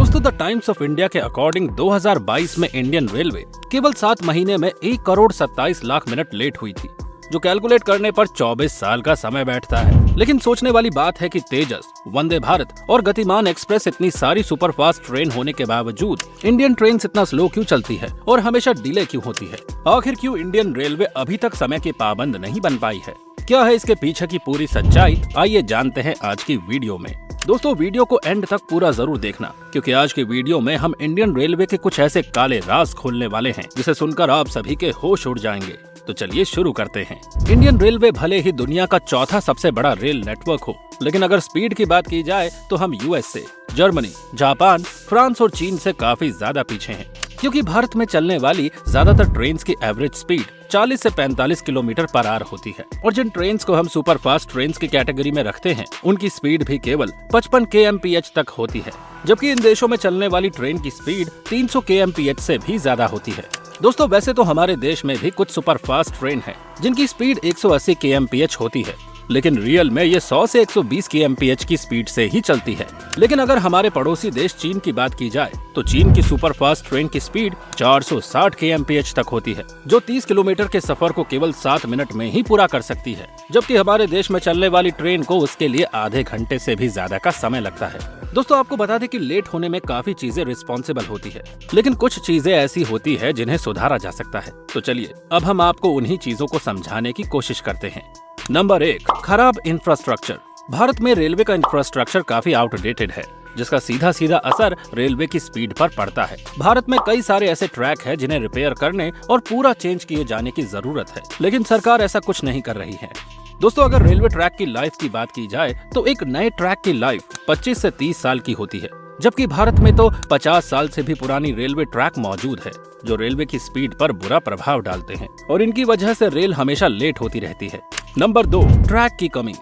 दोस्तों, the times of India के according 2022 में इंडियन रेलवे केवल 7 महीने में 1 करोड़ 27 लाख मिनट लेट हुई थी, जो कैलकुलेट करने पर 24 साल का समय बैठता है। लेकिन सोचने वाली बात है कि तेजस, वंदे भारत और गतिमान एक्सप्रेस इतनी सारी सुपरफास्ट ट्रेन होने के बावजूद इंडियन ट्रेन इतना स्लो क्यों चलती है और हमेशा डिले क्यों होती है? आखिर क्यों इंडियन रेलवे अभी तक समय की पाबंद नहीं बन पाई है? क्या है इसके पीछे की पूरी सच्चाई? आइए जानते हैं आज की वीडियो में। दोस्तों, वीडियो को एंड तक पूरा जरूर देखना, क्योंकि आज की वीडियो में हम इंडियन रेलवे के कुछ ऐसे काले राज खोलने वाले हैं जिसे सुनकर आप सभी के होश उड़ जाएंगे। तो चलिए शुरू करते हैं। इंडियन रेलवे भले ही दुनिया का चौथा सबसे बड़ा रेल नेटवर्क हो, लेकिन अगर स्पीड की बात की जाए तो हम यूएसए, जर्मनी, जापान, फ्रांस और चीन से काफी ज्यादा पीछे हैं, क्योंकि भारत में चलने वाली ज्यादातर ट्रेन की एवरेज स्पीड 40 से 45 किलोमीटर पर आवर होती है, और जिन ट्रेन को हम सुपर फास्ट ट्रेन की कैटेगरी में रखते हैं उनकी स्पीड भी केवल 55 kmph तक होती है, जबकि इन देशों में चलने वाली ट्रेन की स्पीड 300 kmph से भी ज्यादा होती है। दोस्तों, वैसे तो हमारे देश में भी कुछ सुपर फास्ट ट्रेन है जिनकी स्पीड 180 kmph होती है, लेकिन रियल में ये 100 से 120 kmph की स्पीड से ही चलती है। लेकिन अगर हमारे पड़ोसी देश चीन की बात की जाए तो चीन की सुपर फास्ट ट्रेन की स्पीड 460 kmph तक होती है, जो 30 किलोमीटर के सफर को केवल 7 मिनट में ही पूरा कर सकती है, जबकि हमारे देश में चलने वाली ट्रेन को उसके लिए आधे घंटे से भी ज्यादा का समय लगता है। दोस्तों, आपको बता दें कि लेट होने में काफी चीजें रिस्पॉन्सिबल होती है, लेकिन कुछ चीजें ऐसी होती है जिन्हें सुधारा जा सकता है। तो चलिए अब हम आपको उन्हीं चीजों को समझाने की कोशिश करते हैं। नंबर 1, खराब इंफ्रास्ट्रक्चर। भारत में रेलवे का इंफ्रास्ट्रक्चर काफी आउटडेटेड है, जिसका सीधा सीधा असर रेलवे की स्पीड पर पड़ता है। भारत में कई सारे ऐसे ट्रैक हैं जिन्हें रिपेयर करने और पूरा चेंज किए जाने की जरूरत है, लेकिन सरकार ऐसा कुछ नहीं कर रही है। दोस्तों, अगर रेलवे ट्रैक की लाइफ की बात की जाए तो एक नए ट्रैक की लाइफ 25 से 30 साल की होती है, जबकि भारत में तो 50 साल से भी पुरानी रेलवे ट्रैक मौजूद है, जो रेलवे की स्पीड पर बुरा प्रभाव डालते हैं, और इनकी वजह से रेल हमेशा लेट होती रहती है। नंबर 2, ट्रैक की कमी।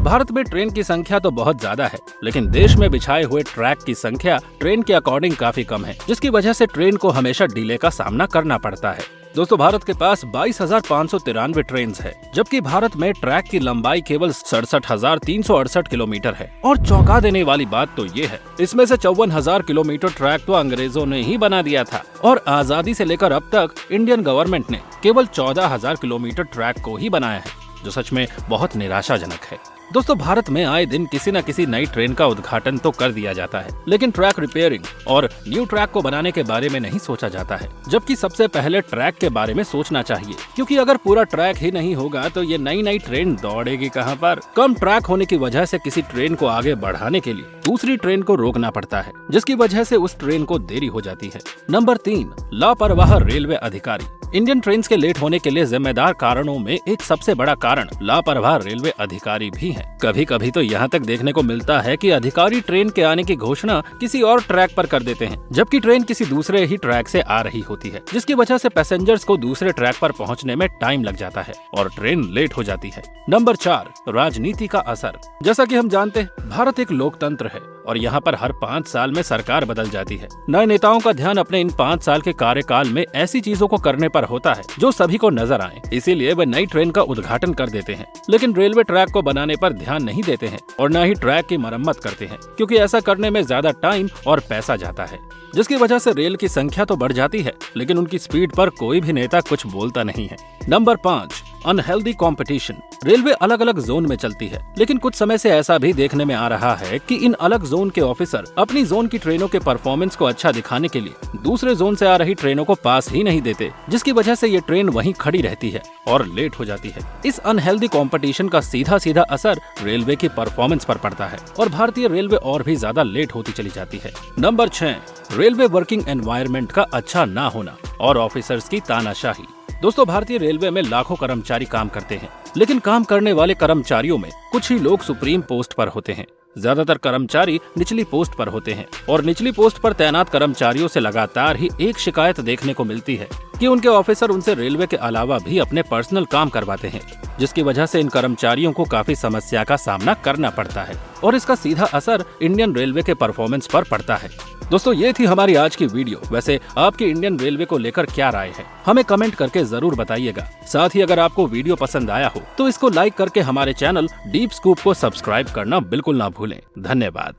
भारत में ट्रेन की संख्या तो बहुत ज्यादा है, लेकिन देश में बिछाए हुए ट्रैक की संख्या ट्रेन के अकॉर्डिंग काफी कम है, जिसकी वजह से ट्रेन को हमेशा डिले का सामना करना पड़ता है। दोस्तों, भारत के पास 22,593 ट्रेन है, जबकि भारत में ट्रैक की लंबाई केवल 67,368 किलोमीटर है। और चौंका देने वाली बात तो ये है, इसमें से 54,000 किलोमीटर ट्रैक तो अंग्रेजों ने ही बना दिया था, और आजादी से लेकर अब तक इंडियन गवर्नमेंट ने केवल 14,000 किलोमीटर ट्रैक को ही बनाया है, जो सच में बहुत निराशाजनक है। दोस्तों, भारत में आए दिन किसी न किसी नई ट्रेन का उद्घाटन तो कर दिया जाता है, लेकिन ट्रैक रिपेयरिंग और न्यू ट्रैक को बनाने के बारे में नहीं सोचा जाता है, जबकि सबसे पहले ट्रैक के बारे में सोचना चाहिए, क्योंकि अगर पूरा ट्रैक ही नहीं होगा तो ये नई ट्रेन दौड़ेगी कहाँ पर? कम ट्रैक होने की वजह से किसी ट्रेन को आगे बढ़ाने के लिए दूसरी ट्रेन को रोकना पड़ता है, जिसकी वजह से उस ट्रेन को देरी हो जाती है। नंबर 3, लापरवाह रेलवे अधिकारी। इंडियन ट्रेन के लेट होने के लिए जिम्मेदार कारणों में एक सबसे बड़ा कारण लापरवाह रेलवे अधिकारी भी हैं। कभी कभी तो यहाँ तक देखने को मिलता है कि अधिकारी ट्रेन के आने की घोषणा किसी और ट्रैक पर कर देते हैं, जबकि ट्रेन किसी दूसरे ही ट्रैक से आ रही होती है, जिसकी वजह से पैसेंजर्स को दूसरे ट्रैक पर पहुँचने में टाइम लग जाता है और ट्रेन लेट हो जाती है। नंबर 4, राजनीति का असर। जैसा कि हम जानते हैं, भारत एक लोकतंत्र है और यहाँ पर हर 5 साल में सरकार बदल जाती है। नए नेताओं का ध्यान अपने इन 5 साल के कार्यकाल में ऐसी चीजों को करने पर होता है जो सभी को नजर आए, इसीलिए वे नई ट्रेन का उद्घाटन कर देते हैं, लेकिन रेलवे ट्रैक को बनाने पर ध्यान नहीं देते हैं और न ही ट्रैक की मरम्मत करते हैं, क्योंकि ऐसा करने में ज्यादा टाइम और पैसा जाता है, जिसकी वजह से रेल की संख्या तो बढ़ जाती है, लेकिन उनकी स्पीड पर कोई भी नेता कुछ बोलता नहीं है। Number 5, unhealthy competition. रेलवे अलग अलग जोन में चलती है, लेकिन कुछ समय से ऐसा भी देखने में आ रहा है कि इन अलग जोन के ऑफिसर अपनी जोन की ट्रेनों के परफॉर्मेंस को अच्छा दिखाने के लिए दूसरे जोन से आ रही ट्रेनों को पास ही नहीं देते, जिसकी वजह से ये ट्रेन वहीं खड़ी रहती है और लेट हो जाती है। इस अनहेल्दी कंपटीशन का सीधा सीधा असर रेलवे की परफॉर्मेंस पर पड़ता है और भारतीय रेलवे और भी ज्यादा लेट होती चली जाती है। नंबर 6, रेलवे वर्किंग एनवायरनमेंट का अच्छा ना होना और ऑफिसर्स की तानाशाही। दोस्तों, भारतीय रेलवे में लाखों कर्मचारी काम करते हैं, लेकिन काम करने वाले कर्मचारियों में कुछ ही लोग सुप्रीम पोस्ट पर होते हैं। ज्यादातर कर्मचारी निचली पोस्ट पर होते हैं और निचली पोस्ट पर तैनात कर्मचारियों से लगातार ही एक शिकायत देखने को मिलती है कि उनके ऑफिसर उनसे रेलवे के अलावा भी अपने पर्सनल काम करवाते हैं, जिसकी वजह से इन कर्मचारियों को काफी समस्या का सामना करना पड़ता है और इसका सीधा असर इंडियन रेलवे के परफॉर्मेंस पर पड़ता है। दोस्तों, ये थी हमारी आज की वीडियो। वैसे आपकी इंडियन रेलवे को लेकर क्या राय है, हमें कमेंट करके जरूर बताइएगा। साथ ही अगर आपको वीडियो पसंद आया हो तो इसको लाइक करके हमारे चैनल डीप स्कूप को सब्सक्राइब करना बिल्कुल ना भूलें। धन्यवाद।